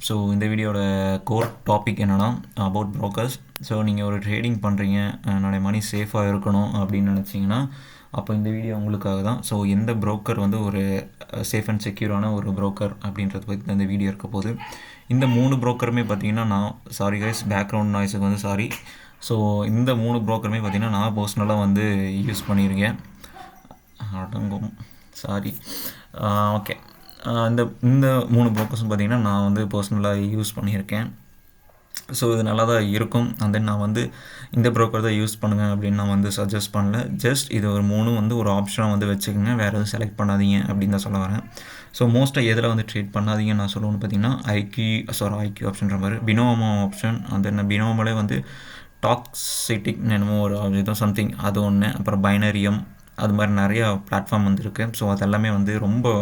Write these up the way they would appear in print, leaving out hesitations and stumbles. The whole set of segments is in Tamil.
ஸோ இந்த வீடியோட கோர் டாபிக் என்னென்னா அபவுட் brokers. ஸோ நீங்கள் ஒரு ட்ரேடிங் பண்ணுறீங்க, என்னோடய மணி சேஃபாக இருக்கணும் அப்படின்னு நினச்சிங்கன்னா அப்போ இந்த வீடியோ உங்களுக்காக தான். ஸோ எந்த ப்ரோக்கர் வந்து ஒரு சேஃப் அண்ட் செக்யூரான ஒரு ப்ரோக்கர் அப்படின்றத பற்றி தான் இந்த வீடியோ இருக்க போகுது. இந்த 3 ப்ரோக்கருமே பார்த்தீங்கன்னா நான் சாரி கைஸ் பேக்ரவுண்ட் நாய்ஸுக்கு வந்து சாரி. ஸோ இந்த 3 ப்ரோக்கருமே பார்த்தீங்கன்னா நான் பர்சனலாக வந்து யூஸ் பண்ணியிருக்கேன். அடங்கும் சாரி ஓகே. இந்த இந்த 3 ப்ரோக்கர்ஸும் பார்த்திங்கன்னா நான் வந்து பர்சனலாக யூஸ் பண்ணியிருக்கேன். ஸோ இது நல்லா தான் இருக்கும். அண்ட் தென் நான் வந்து இந்த ப்ரோக்கர் தான் யூஸ் பண்ணுங்கள் அப்படின்னு நான் வந்து சஜஸ்ட் பண்ணல. ஜஸ்ட் இது ஒரு 3 வந்து ஒரு ஆப்ஷனாக வந்து வச்சுக்கோங்க, வேறு எதுவும் செலக்ட் பண்ணாதீங்க அப்படின்னு தான் சொல்ல வரேன். ஸோ மோஸ்ட்டாக எதில் வந்து ட்ரேட் பண்ணாதீங்கன்னு நான் சொல்லுவேன்னு பார்த்தீங்கன்னா ஐக்யூ ஆப்ஷன்ற மாதிரி பினோமோ ஆப்ஷன். அந்த தென் பினோமோலே வந்து டாக்ஸிட்டிக் என்னமோ ஒரு ஏதோ சம்திங் அது ஒன்று, அப்புறம் பைனரியம், அது மாதிரி நிறையா பிளாட்ஃபார்ம் வந்துருக்கு. ஸோ அதெல்லாமே வந்து ரொம்ப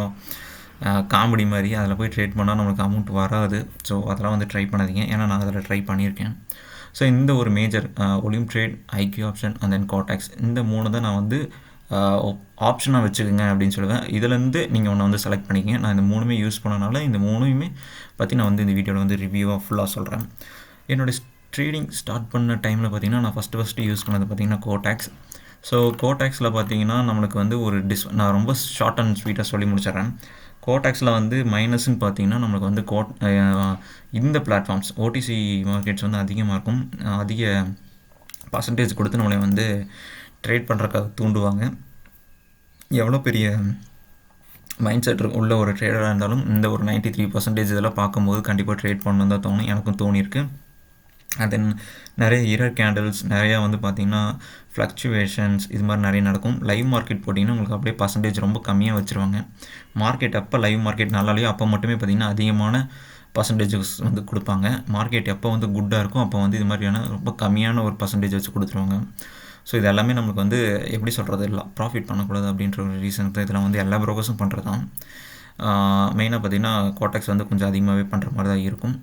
காமெடி மாதிரி, அதில் போய் ட்ரேட் பண்ணால் நம்மளுக்கு அமௌண்ட் வராது. ஸோ அதெல்லாம் வந்து ட்ரை பண்ணாதீங்க, ஏன்னா நான் அதில் ட்ரை பண்ணியிருக்கேன். ஸோ இந்த ஒரு major Olymp Trade, IQ Option and then Quotex, இந்த 3 தான் நான் வந்து ஆப்ஷனாக வச்சுக்கோங்க அப்படின்னு சொல்லுவேன். இதுலேருந்து நீங்கள் ஒன்று வந்து செலக்ட் பண்ணிக்கங்க. நான் இந்த 3மே யூஸ் பண்ணனால இந்த 3மே பற்றி நான் வந்து இந்த வீடியோவில் வந்து ரிவ்யூவாக ஃபுல்லாக சொல்கிறேன். என்னோடய ட்ரேடிங் ஸ்டார்ட் பண்ண டைமில் பார்த்திங்கன்னா நான் ஃபஸ்ட்டு யூஸ் பண்ணது பார்த்திங்கன்னா கோடாக்ஸ். ஸோ கோடாக்ஸில் பார்த்தீங்கன்னா நம்மளுக்கு வந்து ஒரு நான் ரொம்ப ஷார்ட் அண்ட் ஸ்வீட்டாக சொல்லி முடிச்சிடறேன். கோடாக்ஸில் வந்து மைனஸ்ன்னு பார்த்தீங்கன்னா நம்மளுக்கு வந்து இந்த பிளாட்ஃபார்ம்ஸ் ஓடிசி மார்க்கெட்ஸ் வந்து அதிகமாக இருக்கும். அதிக பர்சன்டேஜ் கொடுத்து நம்மளை வந்து ட்ரேட் பண்ணுறக்காக தூண்டுவாங்க. எவ்வளோ பெரிய மைண்ட் செட் உள்ள ஒரு ட்ரேடராக இருந்தாலும் இந்த ஒரு 93% இதெல்லாம் பார்க்கும்போது கண்டிப்பாக ட்ரேட் பண்ணணும் தான் தோணும். எனக்கும் தோணியிருக்கு. அண்ட் தென் நிறைய இரர் கேண்டல்ஸ் நிறையா வந்து பார்த்திங்கன்னா ஃப்ளக்சுவேஷன்ஸ் இது மாதிரி நிறைய நடக்கும். லைவ் மார்க்கெட் போட்டிங்கன்னா உங்களுக்கு அப்படியே பர்சன்டேஜ் ரொம்ப கம்மியாக வச்சுருவாங்க. மார்க்கெட் எப்போ லைவ் மார்க்கெட் நல்லாலையோ அப்போ மட்டுமே பார்த்திங்கன்னா அதிகமான பர்சன்டேஜஸ் வந்து கொடுப்பாங்க. மார்க்கெட் எப்போ வந்து குட்டாக இருக்கும் அப்போ வந்து இது மாதிரியான ரொம்ப கம்மியான ஒரு பர்சன்டேஜ் வச்சு கொடுத்துருவாங்க. ஸோ இது எல்லாமே நம்மளுக்கு வந்து எப்படி சொல்கிறது, இல்லை ப்ராஃபிட் பண்ணக்கூடாது அப்படின்ற ஒரு ரீசன் தான் இதெல்லாம் வந்து எல்லா ப்ரோக்கர்ஸும் பண்ணுறது தான். மெயினாக பார்த்திங்கன்னா கோடாக்ஸ் வந்து கொஞ்சம் அதிகமாகவே பண்ணுற மாதிரி தான் இருக்கும்.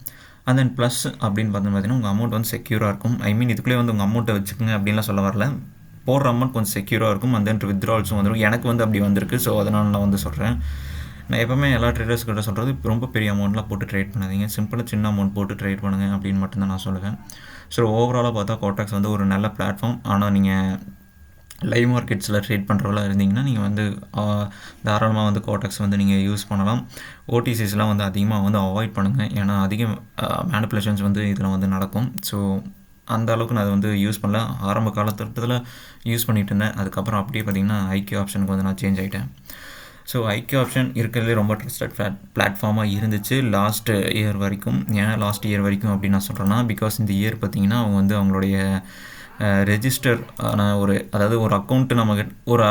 அண்ட் தென் ப்ளஸ் அப்படின்னு பார்த்தீங்கன்னா உங்கள் அமௌண்ட் வந்து செக்யூராக இருக்கும். ஐ மீன் இதுக்குள்ளே வந்து உங்கள் அமௌண்ட்டை வச்சுக்கோங்க அப்படின்லாம் சொல்ல வரல. போடுற அமௌண்ட் கொஞ்சம் செக்யூராக இருக்கும். அண்ட் தென் வித்ட்ரால்ஸும் வந்துடும். எனக்கு வந்து அப்படி வந்திருக்கு. ஸோ அதனால் நான் வந்து சொல்கிறேன். நான் எப்போவுமே எல்லா ட்ரேடர்ஸ் கிட்ட சொல்கிறது ரொம்ப பெரிய அமௌண்ட்லாம் போட்டு ட்ரேட் பண்ணாதீங்க, சிம்பிளாக சின்ன அமௌண்ட் போட்டு ட்ரேட் பண்ணுங்கள் அப்படின்னு மட்டும்தான் நான் சொல்லுவேன். ஸோ ஓவராலாக பார்த்தா கோடாக்ஸ் வந்து ஒரு நல்ல பிளாட்ஃபார்ம். ஆனால் நீங்கள் லைவ் மார்க்கெட்ஸில் ட்ரேட் பண்ணுறவளாக இருந்தீங்கன்னா நீங்கள் வந்து தாராளமாக வந்து கோடாக்ஸ் வந்து நீங்கள் யூஸ் பண்ணலாம். ஓடிசிஸ்லாம் வந்து அதிகமாக வந்து அவாய்ட் பண்ணுங்கள், ஏன்னா அதிக மேனிப்புலேஷன்ஸ் வந்து இதில் வந்து நடக்கும். ஸோ அந்த அளவுக்கு நான் அதை வந்து யூஸ் பண்ணல. ஆரம்ப காலத்தில் யூஸ் பண்ணிகிட்டு இருந்தேன். அதுக்கப்புறம் அப்படியே பார்த்திங்கன்னா ஐக்யூ ஆப்ஷனுக்கு வந்து நான் சேஞ்ச் ஆகிட்டேன். ஸோ ஐக்யூ ஆப்ஷன் இருக்கிறதுலே ரொம்ப ட்ரஸ்டட் பிளாட்ஃபார்மாக இருந்துச்சு லாஸ்ட் இயர் வரைக்கும். ஏன் லாஸ்ட் இயர் வரைக்கும் அப்படின்னு நான் சொல்கிறேன்னா, பிகாஸ் இந்த இயர் பார்த்திங்கன்னா அவங்க வந்து அவங்களுடைய ரெஜிஸ்டர் அதாவது ஒரு அக்கௌண்ட்டு நம்மக்கிட்ட ஒரு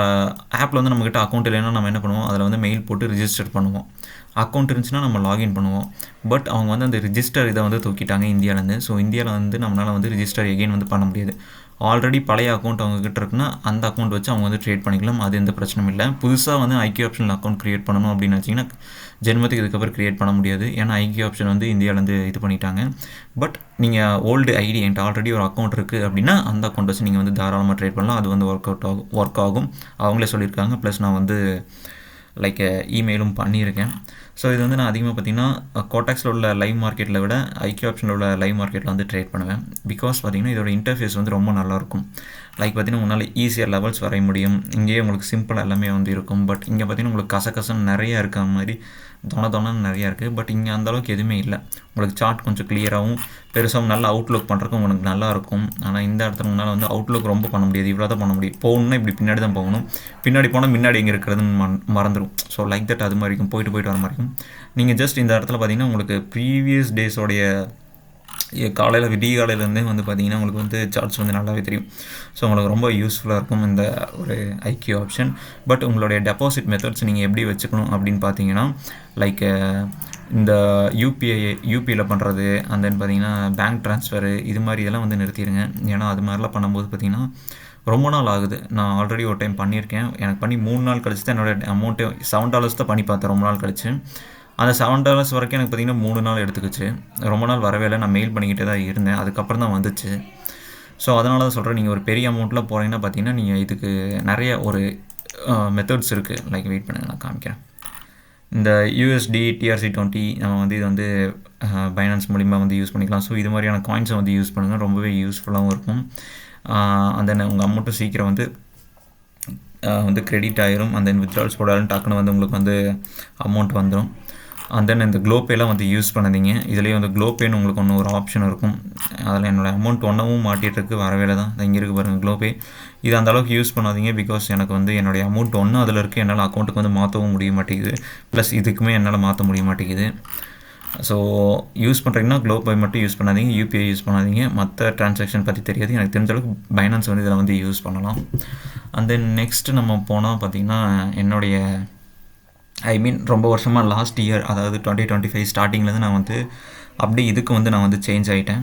ஆப்பில் வந்து நம்மக்கிட்ட அக்கௌண்ட் இல்லைன்னா நம்ம என்ன பண்ணுவோம், அதில் வந்து மெயில் போட்டு ரிஜிஸ்டர் பண்ணுவோம். அக்கௌண்ட் இருந்துச்சுன்னா நம்ம லாகின் பண்ணுவோம். பட் அவங்க வந்து அந்த ரிஜிஸ்டர் இதை வந்து தூக்கிட்டாங்க இந்தியாவிலேருந்து. ஸோ இந்தியாவில் வந்து நம்மளால் வந்து ரிஜிஸ்டர் எகெயின் வந்து பண்ண முடியாது. ஆல்ரெடி பழைய அக்கௌண்ட் அவங்கக்கிட்ட இருக்குன்னா அந்த அக்கௌண்ட் வச்சு அவங்க வந்து ட்ரேட் பண்ணிக்கலாம். அது எந்த பிரச்சனையும் இல்லை. புதுசாக வந்து ஐக்யூ ஆப்ஷனில் அக்கௌண்ட் க்ரியேட் பண்ணணும் அப்படின்னு வச்சிங்கன்னா ஜென்மத்துக்கு இதுக்கப்புறம் க்ரியேட் பண்ண முடியாது. ஏன்னா ஐக்யூ ஆப்ஷன் வந்து இந்தியாவிலேருந்து இது பண்ணிட்டாங்க. பட் நீங்கள் ஓல்டு ஐடி என்கிட்ட ஆல்ரெடி ஒரு அக்கௌண்ட் இருக்குது அப்படின்னா அந்த அக்கௌண்ட் வச்சு நீங்கள் வந்து தாராளமாக ட்ரேட் பண்ணலாம். அது வந்து ஒர்க் ஆகும் அவங்களே சொல்லியிருக்காங்க. ப்ளஸ் நான் வந்து லைக் இமெயிலும் பண்ணியிருக்கேன். ஸோ இது வந்து நான் அதிகமாக பார்த்திங்கன்னா கோடாக்ஸில் உள்ள லைவ் மார்க்கெட்டில் விட ஐக்யூ ஆப்ஷனில் உள்ள லைவ் மார்க்கெட்டில் வந்து ட்ரேட் பண்ணுவேன். பிகாஸ் பார்த்திங்கன்னா இதோட இன்டர்ஃபேஸ் வந்து ரொம்ப நல்லாயிருக்கும். லைக் பார்த்திங்கன்னா உங்களால் ஈஸியாக லெவல்ஸ் வரைய முடியும். இங்கேயே உங்களுக்கு சிம்பிளாக எல்லாமே வந்து இருக்கும். பட் இங்கே பார்த்திங்கன்னா உங்களுக்கு கசகசன்னு நிறையா இருக்க மாதிரி தோணன்னு நிறையா இருக்குது. பட் இங்கே அந்தளவுக்கு எதுவுமே இல்லை. உங்களுக்கு சார்ட் கொஞ்சம் கிளியராகவும் பெருசாகவும் நல்ல அவுட்லுக் பண்ணுறதுக்கு உங்களுக்கு நல்லாயிருக்கும். ஆனால் இந்த இடத்துல உங்களால் வந்து அவுட்லுக் ரொம்ப பண்ண முடியாது. இவ்வளோ தான் பண்ண முடியும். போகணுன்னா இப்படி பின்னாடி தான் போகணும். பின்னாடி போனால் முன்னாடி எங்கே இருக்கிறதுன்னு மறந்துடும். ஸோ லைக் தட் அது மாதிரி இருக்கும். போயிட்டு வர மாதிரி இருக்கும். நீங்கள் ஜஸ்ட் இந்த இடத்துல பார்த்திங்கன்னா உங்களுக்கு ப்ரீவியஸ் டேஸோடைய காலையில் விடிய காலையிலேருந்தே வந்து பார்த்திங்கன்னா உங்களுக்கு வந்து சார்ட்ஸ் வந்து நல்லாவே தெரியும். ஸோ உங்களுக்கு ரொம்ப யூஸ்ஃபுல்லாக இருக்கும் இந்த ஒரு ஐக்யூ ஆப்ஷன். பட் உங்களுடைய டெபாசிட் மெத்தட்ஸ் நீங்கள் எப்படி வச்சுக்கணும் அப்படின்னு பார்த்தீங்கன்னா, லைக் இந்த யூபியில் பண்ணுறது, அண்ட் தென் பார்த்திங்கன்னா பேங்க் ட்ரான்ஸ்ஃபரு இது மாதிரி இதெல்லாம் வந்து நிறுத்திடுங்க. ஏன்னா அது மாதிரிலாம் பண்ணும்போது பார்த்திங்கன்னா ரொம்ப நாள் ஆகுது. நான் ஆல்ரெடி ஒரு டைம் பண்ணியிருக்கேன். எனக்கு பண்ணி 3 நாள் கழிச்சு தான் என்னோடய அமௌண்ட்டு $7 தான் பண்ணி பார்த்தேன் ரொம்ப நாள் கழிச்சு. அந்த $7 வரைக்கும் எனக்கு பார்த்திங்கன்னா 3 நாள் எடுத்துக்கிச்சு. ரொம்ப நாள் வரவே இல்லை. நான் மெயில் பண்ணிக்கிட்டே தான் இருந்தேன். அதுக்கப்புறம் தான் வந்துச்சு. ஸோ அதனால தான் சொல்கிறேன், நீங்கள் ஒரு பெரிய அமௌண்ட்டில் போகிறீங்கன்னா பார்த்திங்கன்னா நீங்கள் இதுக்கு நிறைய ஒரு மெத்தட்ஸ் இருக்குது. லைக் வெயிட் பண்ணுங்கள், நான் காமிக்கிறேன். இந்த யூஎஸ்டி TRC20 நம்ம வந்து இது வந்து பைனான்ஸ் மூலிமா வந்து யூஸ் பண்ணிக்கலாம். ஸோ இது மாதிரியான காயின்ஸை வந்து யூஸ் பண்ணுங்கள், ரொம்பவே யூஸ்ஃபுல்லாகவும் இருக்கும். அந்த உங்கள் அமௌண்ட்டும் சீக்கிரம் வந்து கிரெடிட் ஆயிரும். அந்த வித்ட்ரால்ஸ் போடாலும் டக்குன்னு வந்து உங்களுக்கு வந்து அமௌண்ட் வந்துடும். அண்ட் தென் இந்த க்ளோபேலாம் வந்து யூஸ் பண்ணாதீங்க. இதுலேயே வந்து க்ளோபேன்னு உங்களுக்கு ஒன்று ஒரு ஆப்ஷன் இருக்கும். அதில் என்னோடய அமௌண்ட் ஒன்றவும் மாட்டிகிட்ருக்கு, வரவேலை தான் இங்கே இருக்குது பாருங்கள் க்ளோபே. இது அந்தளவுக்கு யூஸ் பண்ணாதீங்க. பிகாஸ் எனக்கு வந்து என்னுடைய அமௌண்ட் ஒன்று அதில் இருக்குது, என்னால் அக்கௌண்ட்டுக்கு வந்து மாற்றவும் முடிய மாட்டேங்குது. ப்ளஸ் இதுக்குமே என்னால் மாற்ற முடிய மாட்டேங்குது. ஸோ யூஸ் பண்ணுறீங்கன்னா க்ளோபே மட்டும் யூஸ் பண்ணாதீங்க, UPI யூஸ் பண்ணாதீங்க. மற்ற ட்ரான்சாக்ஷன் பற்றி தெரியாது. எனக்கு தெரிஞ்ச அளவுக்கு பைனான்ஸ் வந்து இதில் வந்து யூஸ் பண்ணலாம். அண்ட் தென் நெக்ஸ்ட்டு நம்ம போனால் பார்த்திங்கன்னா என்னுடைய ரொம்ப வருஷமாக லாஸ்ட் இயர், அதாவது 2025 ஸ்டார்டிங்லேருந்து நான் வந்து அப்படியே இதுக்கு வந்து நான் வந்து சேஞ்ச் ஆகிட்டேன்.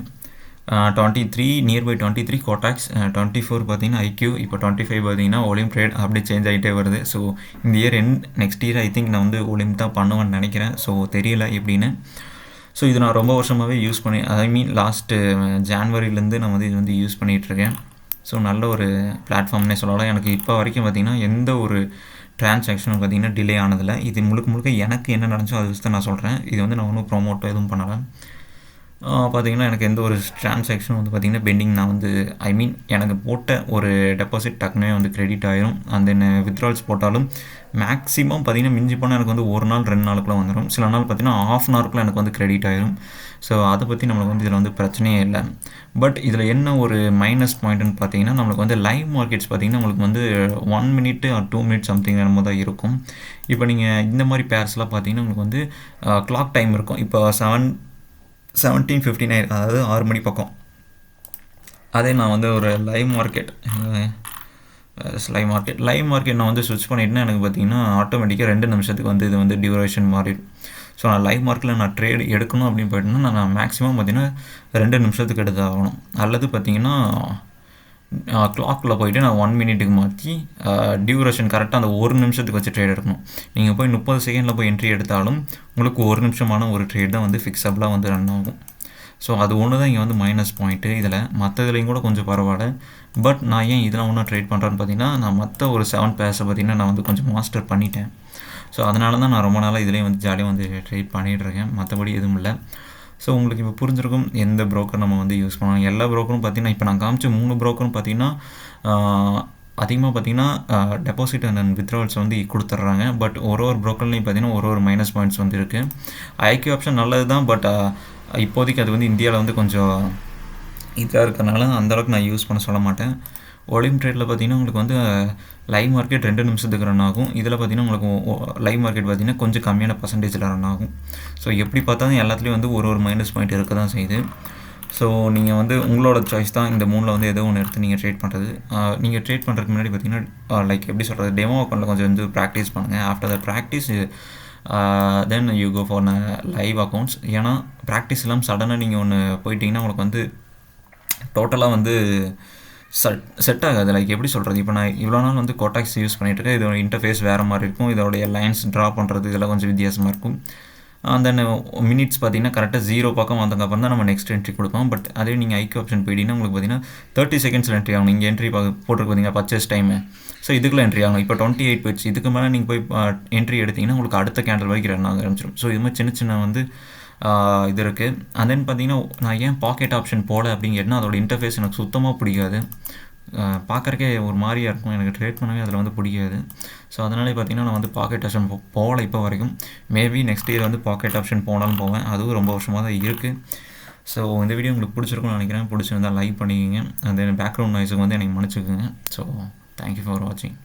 23 நியர்பை 23 கோட்டாக்ஸ், 24 பார்த்தீங்கன்னா IQ, இப்போ 25 பார்த்தீங்கன்னா ஒலிம் ட்ரேட், அப்படி சேஞ்ச் ஆகிட்டே வருது. ஸோ இந்த year next year I think நான் வந்து ஒலிம் தான் பண்ணுவேன்னு நினைக்கிறேன். ஸோ தெரியல எப்படின்னு. ஸோ இது நான் ரொம்ப வருஷமாகவே யூஸ் பண்ணி லாஸ்ட்டு ஜான்வரிலேருந்து நான் வந்து இது வந்து யூஸ் பண்ணிகிட்ருக்கேன். ஸோ நல்ல ஒரு பிளாட்ஃபார்ம்னே சொல்லலாம். எனக்கு இப்போ வரைக்கும் பார்த்திங்கன்னா எந்த ஒரு ட்ரான்சாக்ஷனும் பார்த்திங்கன்னா டிலே ஆனதில்லை. இது முழுக்க எனக்கு என்ன நடந்துச்சோ அது வச்சு தான் நான் சொல்கிறேன். இது வந்து நான் ஒன்றும் ப்ரோமோட்டோ எதுவும் பண்ணலை. பார்த்திங்கன்னா எனக்கு எந்த ஒரு ட்ரான்சாக்ஷனும் வந்து பார்த்திங்கன்னா பெண்டிங் நான் வந்து எனக்கு போட்ட ஒரு டெபாசிட் டக்குனே வந்து கிரெடிட் ஆகிரும். அண்ட் தென் வித்ட்ரால்ஸ் போட்டாலும் மேக்ஸிமம் பார்த்திங்கன்னா மிஞ்சி போனால் எனக்கு வந்து ஒரு நாள் 2 நாளுக்குள்ளே வந்துடும். சில நாள் பார்த்திங்கன்னா ½ அன் ஹவருக்குள்ளே எனக்கு வந்து கிரெடிட் ஆகிரும். ஸோ அதை பற்றி நம்மளுக்கு வந்து இதில் வந்து பிரச்சனையே இல்லை. பட் இதில் என்ன ஒரு மைனஸ் பாயிண்ட்டுன்னு பார்த்தீங்கன்னா, நம்மளுக்கு வந்து லைவ் மார்க்கெட்ஸ் பார்த்திங்கன்னா உங்களுக்கு வந்து 1 மினிட் ஆர் 2 மினிட் சம்திங் என்னமோ தான் இருக்கும். இப்போ நீங்கள் இந்த மாதிரி பேர்ஸ்லாம் பார்த்திங்கன்னா உங்களுக்கு வந்து கிளாக் டைம் இருக்கும். இப்போ 17:59, அதாவது 6 மணி பக்கம். அதே நான் வந்து ஒரு லைவ் மார்க்கெட் நான் வந்து ஸ்விட்ச் பண்ணிட்டேன்னா எனக்கு பார்த்திங்கன்னா ஆட்டோமேட்டிக்காக 2 நிமிஷத்துக்கு வந்து இது வந்து டியூரேஷன் மாறிடும். ஸோ நான் லைவ் மார்க்கெட்டில் நான் ட்ரேட் எடுக்கணும் அப்படின்னு போயிட்டேன்னா நான் மேக்ஸிமம் பார்த்திங்கன்னா 2 நிமிஷத்துக்கு எடுத்து ஆகணும். அல்லது பார்த்திங்கன்னா கிளாக்கில் போய்ட்டு நான் 1 மினிட்டுக்கு மாற்றி டியூரேஷன் கரெக்டாக அந்த 1 நிமிஷத்துக்கு வச்சு ட்ரேட் எடுக்கணும். நீங்கள் போய் 30 செகண்டில் போய் என்ட்ரி எடுத்தாலும் உங்களுக்கு 1 நிமிஷமான ஒரு ட்ரேட் தான் வந்து ஃபிக்ஸபிளாக வந்து ரன் ஆகும். ஸோ அது ஒன்று தான் இங்கே வந்து மைனஸ் பாயிண்ட்டு. இதில் மற்றதுலேயும் கூட கொஞ்சம் பரவாயில்ல. பட் நான் ஏன் இதெல்லாம் ஒன்றும் ட்ரேட் பண்ணுறேன்னு பார்த்தீங்கன்னா, நான் மற்ற ஒரு 7 பேர்ஸை பார்த்திங்கன்னா நான் வந்து கொஞ்சம் மாஸ்டர் பண்ணிட்டேன். ஸோ அதனால தான் நான் ரொம்ப நாளாக இதிலே வந்து ஜாலியாக வந்து ட்ரேட் பண்ணிகிட்ருக்கேன். மற்றபடி எதுவும் இல்லை. ஸோ உங்களுக்கு இப்போ புரிஞ்சிருக்கும் எந்த ப்ரோக்கர் நம்ம வந்து யூஸ் பண்ணலாம். எல்லா ப்ரோக்கரும் பார்த்திங்கன்னா இப்போ நான் காமிச்ச 3 ப்ரோக்கரும் பார்த்திங்கன்னா அதிகமாக பார்த்திங்கன்னா டெபாசிட் அண்ட் வித்ட்ராவல்ஸ் வந்து கொடுத்துட்றாங்க. பட் ஒரு ப்ரோக்கர்லையும் பார்த்திங்கன்னா ஒரு மைனஸ் பாயிண்ட்ஸ் வந்து இருக்குது. IQ ஆப்ஷன் நல்லது தான். பட் இப்போதைக்கு அது வந்து இந்தியாவில் வந்து கொஞ்சம் இதாக இருக்கிறனால அந்தளவுக்கு நான் யூஸ் பண்ண சொல்ல மாட்டேன். ஒலிம் ட்ரேடில் பார்த்திங்கன்னா உங்களுக்கு வந்து லைவ் மார்க்கெட் 2 நிமிஷத்துக்கு ரன் ஆகும். இதில் பார்த்திங்கன்னா உங்களுக்கு லைவ் மார்க்கெட் பார்த்திங்கன்னா கொஞ்சம் கம்மியான பர்சன்டேஜில் ரன் ஆகும். ஸோ எப்படி பார்த்தாலும் எல்லாத்துலேயும் வந்து ஒரு மைனஸ் பாயிண்ட் இருக்க தான் செய்யுது. ஸோ நீங்கள் வந்து உங்களோட சாய்ஸ் தான் இந்த 3ல் வந்து ஏதோ ஒன்று எடுத்து நீங்கள் ட்ரேட் பண்ணுறது. நீங்கள் ட்ரேட் பண்ணுறதுக்கு முன்னாடி பார்த்திங்கன்னா லைக் எப்படி சொல்கிறது, டெமோ அக்கௌண்ட்டில் கொஞ்சம் வந்து ப்ராக்டிஸ் பண்ணுங்கள். After the practice then you go for live accounts. ஏன்னா ப்ராக்டிஸ் இல்லாமல் சடனாக நீங்கள் ஒன்று போயிட்டீங்கன்னா உங்களுக்கு வந்து டோட்டலாக வந்து செட் ஆகாது. லைக் எப்படி சொல்கிறது, இப்போ நான் இவ்வளோ நாள் வந்து கோட்டாக்ஸ் யூஸ் பண்ணிகிட்ருக்கேன். இதோட இன்டர்ஃபேஸ் வேறு மாதிரி இருக்கும். இதோடைய லைன்ஸ் ட்ரா பண்ணுறது இதெல்லாம் கொஞ்சம் வித்தியாசமாக இருக்கும். தென் மினிட்ஸ் பார்த்திங்கன்னா கரெக்டாக 0 பக்கம் வந்ததுக்கப்புறம் தான் நம்ம நெக்ஸ்ட் என்ட்ரி கொடுப்போம். பட் அதே நீங்கள் IQ ஆப்ஷன் போயிட்டீங்கன்னா உங்களுக்கு பார்த்திங்கன்னா 30 செகண்ட்ஸில் என்ட்ரி ஆகணும். இங்கே என்ட்ரி போட்டிருக்கு பார்த்திங்கன்னா பர்ச்சேஸ் டைமு. ஸோ இதுக்குள்ளே என்ட்ரி ஆகணும். இப்போ 28 போயிடுச்சு. இதுக்கு மேலே நீங்கள் போய் என்ட்ரி எடுத்திங்கன்னா உங்களுக்கு அடுத்த கேண்டில் வரைக்கும் ரன் ஆக ஆரம்பிச்சிடும். ஸோ இது மாதிரி சின்ன வந்து இது இருக்குது. அண்ட் தென் பார்த்திங்கன்னா நான் ஏன் பாக்கெட் ஆப்ஷன் போகல அப்படிங்கிறதுனா அதோட இன்டர்ஃபேஸ் எனக்கு சுத்தமாக பிடிக்காது. பார்க்குறக்கே ஒரு மாதிரியாக இருக்கும். எனக்கு ட்ரேட் பண்ணவே அதில் வந்து பிடிக்காது. ஸோ அதனாலே பார்த்திங்கன்னா நான் வந்து பாக்கெட் ஆப்ஷன் போகல இப்போ வரைக்கும். மேபி நெக்ஸ்ட் இயர் வந்து பாக்கெட் ஆப்ஷன் போனாலும் போவேன். அதுவும் ரொம்ப வருஷமாக தான் இருக்குது. ஸோ இந்த வீடியோ உங்களுக்கு பிடிச்சிருக்கும்னு நினைக்கிறேன். பிடிச்சிருந்தால் லைக் பண்ணிக்கோங்க. அந்த பேக்ரவுண்ட் நாய்ஸுக்கு வந்து எனக்கு மன்னிச்சுக்குங்க. ஸோ தேங்க்யூ ஃபார் வாட்சிங்.